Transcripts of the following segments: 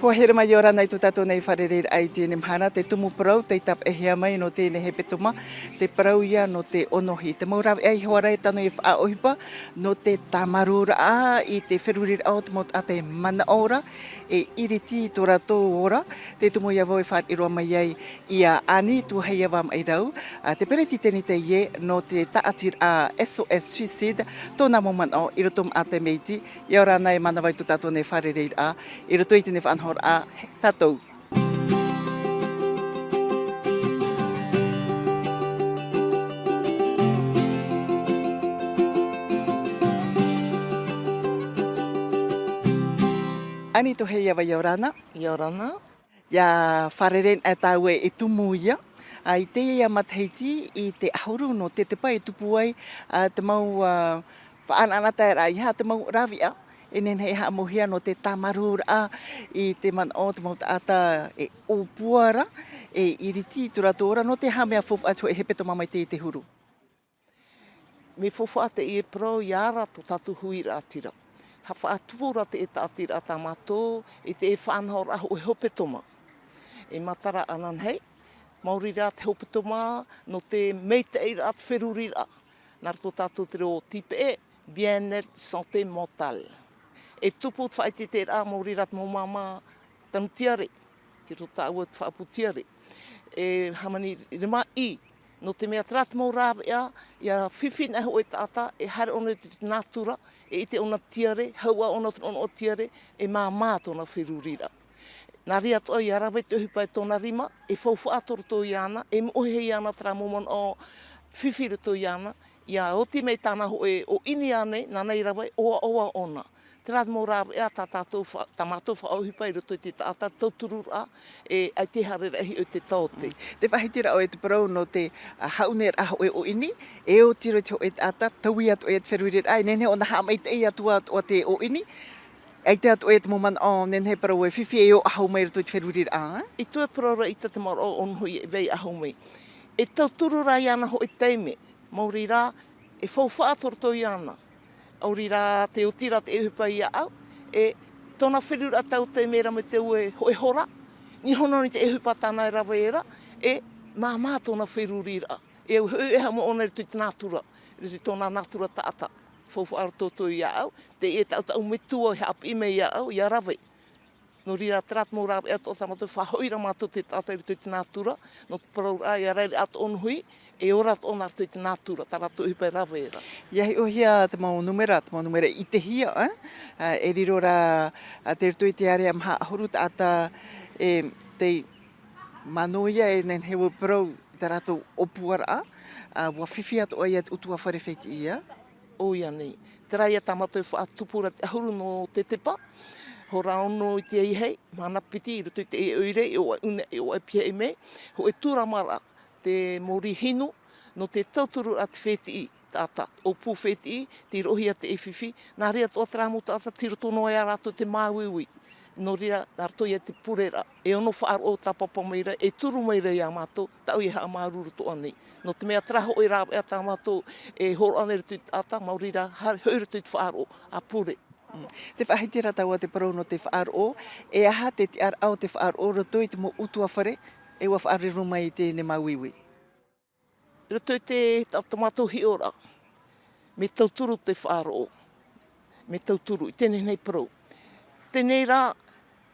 Kua here mai ora nei tu tātou nei wharere ai tēne mhana, te tumu parau, te tap e hea mai no tēne he petuma, te parau ia no te onohi. Te maurawe ai hoara e tano e whaohipa, no te tamarura a i te wherurira au te mot a te mana ora, e iriti tō rātou ora, te tumu ia voi whaat iroa mai ai i a ani tu hei awam ai rau, te pereti tēni te ie no te taatir a SOS Suicide, tōna moman o i rotum a te meiti, i ora nei mana vai tu tātou nei wharere a, i roto i tēne whanhor a tātou. Ani to hei awa Iorana. Iorana. Ia whareren e tau e tumu ia. I te ia matheiti i te ahuru no te pai tupu ai te mau whaananata e rai ha te mau rawia. E nen hei haa mohia no te tamarura i te man o te mau taata e opuara e iriti turatora no te hamea fofu atu e hepeto mamai te huru. Me fofu ate i e pro i ara to tatu huira atira. Ha whaatupura te e taatira ata mato i te e whanhor ahu e hopetoma. E matara anan hei, maurira te hopetoma no te meite eira at wherurira. Nar to tatu te reo tipe e, bien-être santé mentale. E tupu te whaiti te rā maurirat mō mama tanutiare, te rota ua te whaaputiare. E hamani rima I, no te mea trat mō rāwea, ia whiwhin e ho e tata, e hare ona te natura, e ite ona tiare, haua ona o tiare, e mā tōna whirurira. Nā ria toa i arawe te uhipai tōna rima, e whauwha atoro tō iana, e mohe hei ana tra momon o whiwhira tō iana, ia oti mei tāna ho e o ini ane, nānei rawe, oa ona. Te rāt mō rāwe a tā mātou whaohipai roto i te tāta tauturura e ai te harera ehi o te taote. Te whahitira o e te parau no te hauner aho e o ini, e o tiro te o e tāta, taui atu e te wheruirir ai, nene o na hama i te i atua o te o ini, ai te atu e te moman o, nene he parau e whiwhi e o aho mai roto i te wheruirir a. I tue parora i te mara o onhui e vei aho mai. E tauturura i ana ho e teime, mauri rā, e whauwhaator tō i ana. Auri rā te otira te ehupai ia au, e tōna wherura tau te mera me te ue hoe hora, ni hono ni te ehupa tāna e rawa era, e mā tōna wherurira. E au hui e hamo ona ritu te nātura, ritu tōna nātura tāta, whauwha arototo ia au, te e tau metua he api me ia au, ia rawe. No rira trat mō rawe ato o tamatu whahoira mātou te tāta ritu te nātura, no te parau a ia reire ato onhui, e ora to ona te natura tara to hipe ravera. Ia hi o hia te mau numera i te hia, e riro ra te rito i te are am huru ata e te manoia e nen hewa parau te rato opuara wa whiwhi atu ai at utua wharewheti ia. O ia nei. Te rai a tamatou whaatupura te ahuru no te tepa, ho raono i te ihei, mana piti i rutu i te eure, i o epia e me, ho e tūramara te mori hinu, no te tauturu at wheti I, tāta, o pū wheti I, te rohi a te ewhiwhi, nā rea tō trāmu tāta, tiro tono e arato te māwiwi, no rea, nā rato ia te purera, e ono whaar o tā papa meira, e turu meira i a mātou, tau i haa māruru to anei. No te mea traho i rāwe a tā mātou, e horo ane ritu i tāta, maurira, hoi ritu i whaar o, a pure. Te whahitira tau a te parau no te whaar o, e aha te ar au te whaar o, roto i te mo utua whare, e wa whaare rumai i te ne māwiwi. Roto i te tamatou hi ora, me tauturu te whaaro, me tauturu, i tēnei nei parau. Tēnei rā,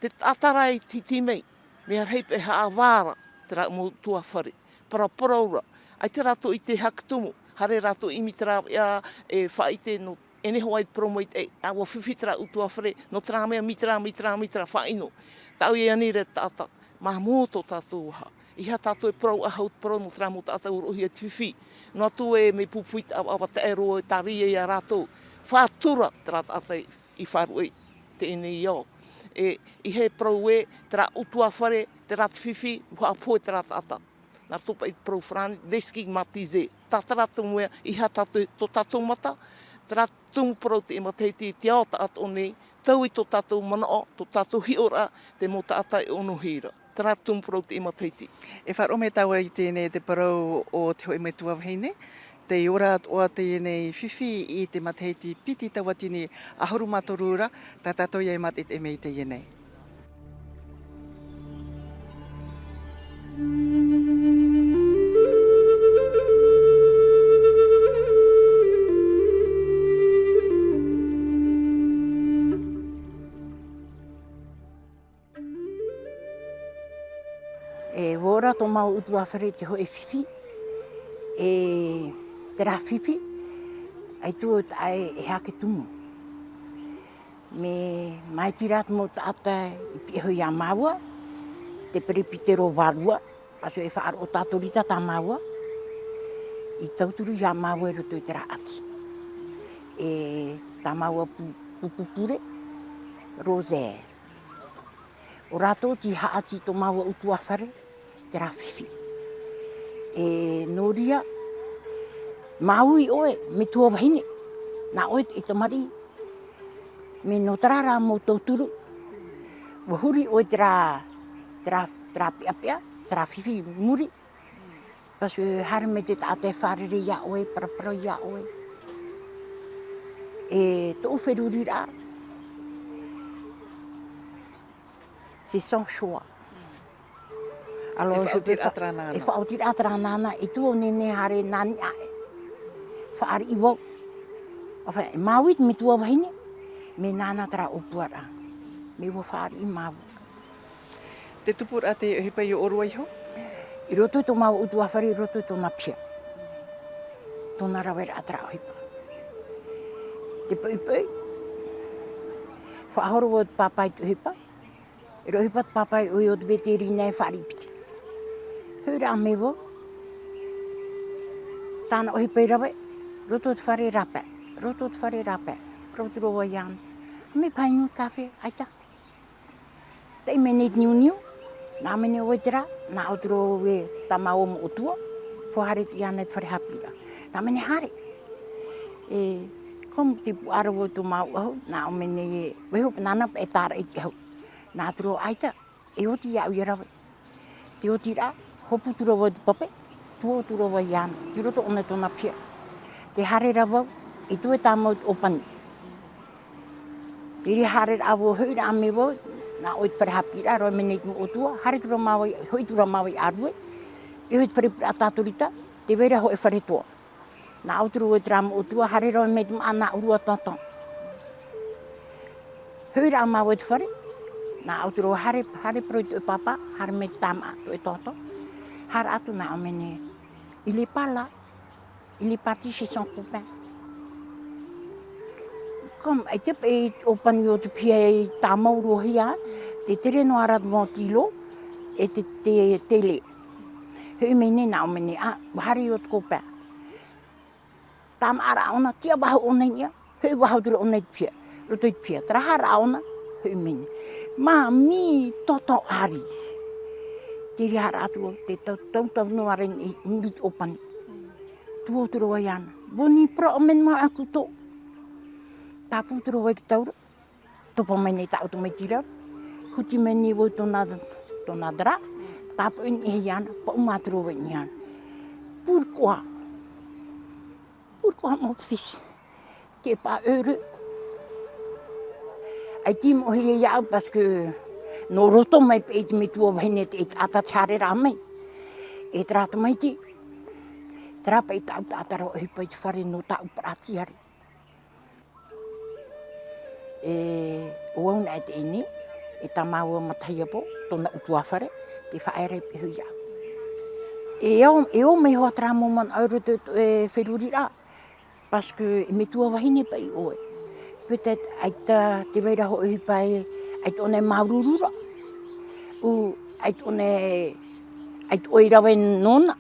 te atarai ti mei, me ar heipe haa wāra, te rā mo tua whare, paraura, ai te rato i te haktumu, hare rato imi te rā e whaite no, ene hoa i promo i te, a wa whiwhitara utua whare, no tera mea mitra, whaino. Tau i anire tāta, mā mōto tātou ha. Iha tātou e parau a haut parau no tera mo tātou rohi e tiwhi. No atu e me pupuit awa te ero e taria i a rātou. Whātura tera tātou i wharu e te ene i au. E he parau e tera utua whare, tera tiwhi, hua apoe tera tātou. Nā topa i parau whrani, destigmatize. Tātara tumuea, iha tātou, tō tātou mata, tera tungu parau te imateiti te ao tātou nei, tau i tō tātou mana o, tō tātou hiora, te mo tātou e ono hira. Tera tungu parau te imateiti. E wharo me taua i tēnei te parau o te hoi me tuawheine, te ora o tēnei whiwhi i te mateiti piti tawatini ahuru matorura, tā tātou iai mat e te mei te ienei. Wora tō mau utua whare te hoe whiwhi. Te rā whiwhi, ai tū ai e hake tumu. Me mai ki rāt mō tāta i piho i a māua, te peripitero warua, aso e whaaro o tātorita tā māua, i tauturu i a māua e roto i te rā ati. Tā māua pupupure, Rosaire. O rātou ti haati tō māua utua whare, te rā whiwhi. Noria, Maui oe, me tua wahine, nā oe i te mari, me no tarara mō tauturu, wahuri oe te rā pia, te rā whiwhi muri, pasu hare me te tātai whārere ia oe, parapara ia oe. Tō wheruri rā, c'est sans choix. Alors, je te atranana. E whaotir atranana, e tu o nene hare nani ae. Whaari iwo. Awha, e mauit me tua wahine, me nana tara opuara. Me wo whaari i mau. Te tupura te hipa i orua iho? I roto tō mau utua whare, i roto tō mapia. Tōna rawera atra o hipa. Te pui. Whaahoro o te papai tu hipa. I ro hipa te papai ui o te veterina e whaari piti. Hura me wo. Tāna o hipa i rawe. Roto te whare rapa. Proturo o ian. Me painu kafe, aita. Te me net niu. Nā mene o te rā. Nā o turo o e tamau mo o tua. Whahare te ian e te whare hapira. Nā mene hare. Kom te puara o tu mau ahu. Nā o mene e. Weho nana e tāra e te hau. Nā turo aita. E oti iau i rawe. Te oti rā. Hopu turo o te pape. Tuo turo o ian. Ki roto ona tōna pia. Te hare rawa. I tu e tā mau o pani. Te ri hare rawa hui rā me wo. Nā oi te whare hapira. Roi mene i o tua. Hare tura maui. Hoi tura maui arue. I hoi te whare atatorita. Te weira ho e whare toa. Nā o turo o te rama o tua. Hare roi me te ana urua tonton. Hui rā maui te whare. Nā o turo hare pro i tu e papa. Hare me te tama tu e tonton. Hare atu nā o mene. Il est pas là. Il est parti chez son copain. Kom, ai te pe o pani o te pia e tā mauro hia, te tere no arat mō tilo, e te tele. Hui mene nā o mene, wahare o te copain. Tā maara ona, tia waho ona ia, hui waho tira ona i te pia, roto i te pia. Tara hara ona, hui mene. Mā mi toto ari. Te ri hara atu o te tautau no aren i muri o pani. Tuo turo ai ana. Boni pro o men ma aku to. Tā pūturo wai ki taura. Topo mai nei tā auto mai tira. Huti mai ni wai tōna dara. Tā po ini hei ana. Pa umaturo wai ni ana. Pourquoi? Pourquoi mon fils? T'es pas heureux? Ai tim o hei iau parce que no roto mai pe iti me tua wai net et atachare rā mai. E trata mai ti. Trapa i tau tātara o hipa i te whare no tau prati hari. O auna e te ini, e tā maua matai apo, tōna utua whare, te whaere pe hui au. E o mei hoa tra mō man auro te wheruri rā, paske me tua wahine pa i oe. Peut-être ai te weira ho i pai, ai tōne maururura, u ai tōne, ai tōi rawe nona.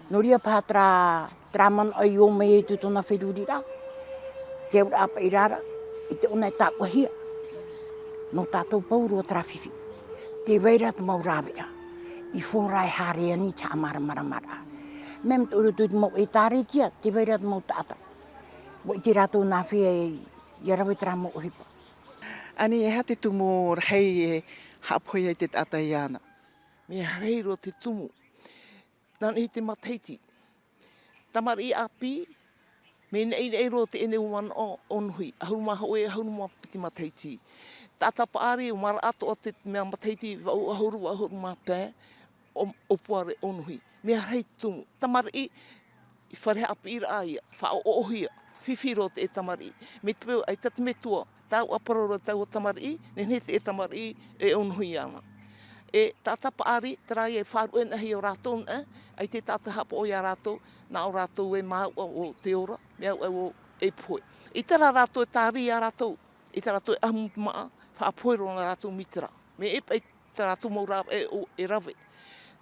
Noria pā tra man ai o mei e tu tōna wheruri rā. Te ura apa i rara, i te ona e tā wahia. No tātou pauru o trafifi. Te weira te mau rāwea. I whōrai hārea ni te amara. Mem te uru tu te mau e tāre tia, te weira te mau tāta. Wo i te rātou nā whia i arawe te rā mau hipa. Ani e hate tumu rhei e hapoi ai te tata i ana. Me hareiro te tumu. Nani te mataiti. Tamari api. Me nei ro te ene uman o onhui. Ahuruma hoe, ahuruma piti mataiti. Tata paare o mara ato o te mea mataiti wau ahuruma pē o puare onhui. Me harei tumu. Tamari i whare api ira aia. Whao ohia. Whiwhiro te e tamari. Me te pēo ai tati me tua. Tau aparora tau o tamari. Nenhe te e tamari e onhui ana. e tata paari tera e wharu e nahi o rātou ai te tata hapa o ia rātou na o rātou e mau o te ora mea o e poe. I tera rātou e tāri a rātou i tera rātou e amu maa whaapoero na rātou mitera. Me e pai tera rātou maura e rave.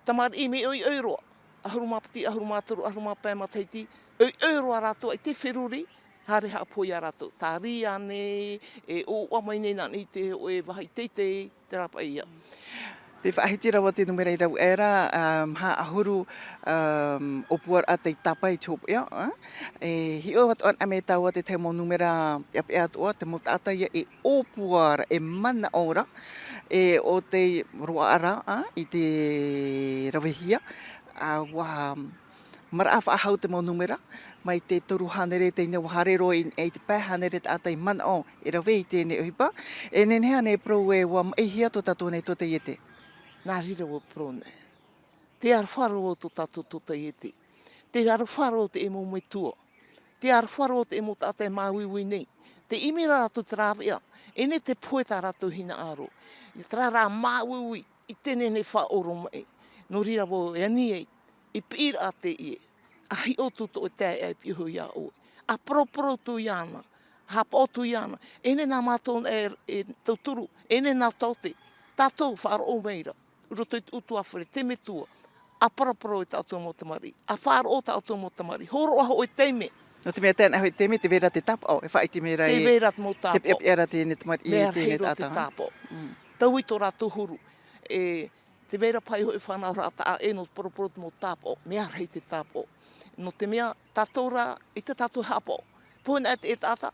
Tamari i me oi roa. Ahurumapati, ahurumatoru, ahurumapēma teiti. Oi roa rātou ai te whiruri. Hare hapoi a rātou. Tāri ane, e o amaine nani te o e wahai teitei te rapa ia. Te whaahiti rawa te numera i rau era, ha ahuru o puar a te tapa i tōpu ia. E hi o watu an ame taua te te mo numera iape atua, te mo tata ia e o puar e mana ora, e o te roa ara i te rawehia. Wa mara a whaahau te mo numera, mai te toru hanere te ina waharero i te pē hanere te atai mana o, e rawe i tēne uhipa. E nenea ne pro e wa maihia to tato nei to te iete. Nā rira o prone. Te arwharo o to tato to te iete. Te arwharo o te emo me tua. Te arwharo o te emo tātai māwiwi nei. Te imira rato te rāwea. E ne te poeta rato hina aro. I tra rā māwiwi i tene ne whaoro mai. No rira o e ani ei. I pira a te ie. Ahi o tuto o te e pihu ia o. A proporo tu iana. Hapa o tu iana. Ene nā mātou e tauturu. Ene nā taute. Tātou whaaro o meira. Roto i utu awhare, te me tua. A paraparo i tātou mo tamari. A whaaro o tātou mo tamari. Horo aho o teime. No te mea tēnā hoi teme, te vera te tapa o. E whaiti mera Te vera mo tāpo. te piara tēne tamari i Mea tēne hero te tāta. tāpo. Tau i tō rātou huru. Te vera pai hoi whanau rāta a eno paraparo mo tāpo. Mea rei te tāpo. No te mea tātou rā, i te tātou hapo. Pōna e tāta,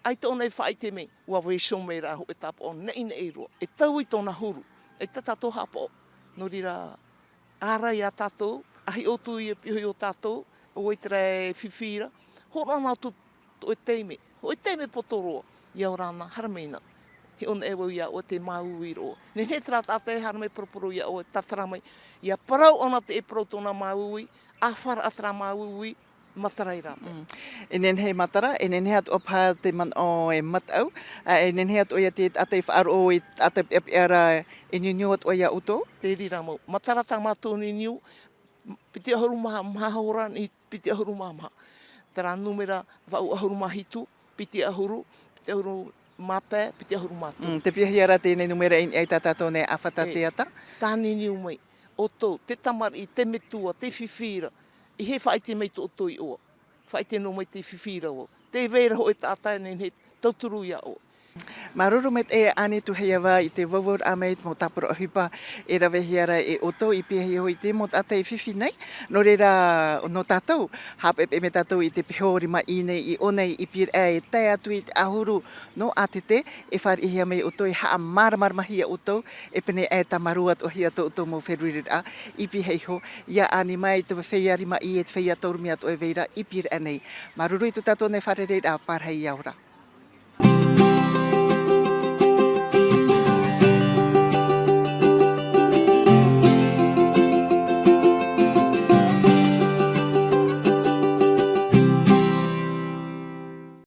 ai tōnei whaite me. Ua weisho me rā ho e tāpo o nei nei roa. E tau i tōna huru. E te tātou hapo. No rira, ārai a tātou, ahi o tui e pihui o tātou, o i tera e whiwhira, hora nā tu e teime, o e teime potoroa, iau rāna harameina. He ona e wau ia o te māui roa. Ne he tera tātai haramei proporo ia o e tataramai, ia parau ona te e parau tōna māui, a whara atara māui, matarai rāpe. E nen hei matara, e nen hei atu opā te man o e matau, e nen hei atu oia te atei whaaro o i atei epiara e niu atu oia uto. Te rira mau. Matara tā mātou ni niu, piti ahuru maha hora ni piti ahuru maha. Tera numera wau ahuru mahitu, piti ahuru mapē, piti ahuru mātou. Te piahiara tēnei numera i ai tātātou ne awhata te ata. Tāni niu mai. O tō, te tamari, te metua, te whiwhira. I he whaite mei tō toi oa. Whaite no mai te whiwhira o. Te veira ho e tātai nei he tauturu ia o. Maruru met e ane tu hei awa i te wawur ameit mo tapura o hipa e rawe hiara e oto i pihi hoi te mo tātai whiwhi nei. No reira no tātou, hapep e me tātou i te pihori ma i nei i onei i pir e tai atu i te ahuru no atete e whare i hea mei oto i haa marmarmahia oto e pene e tamaruat o hia to oto mo wherurira i pihi ho ia ane mai te wheiari ma i e te wheia taurumi atu e veira i pir e nei. Maruru i tu tātou ne whare reira parhei aura.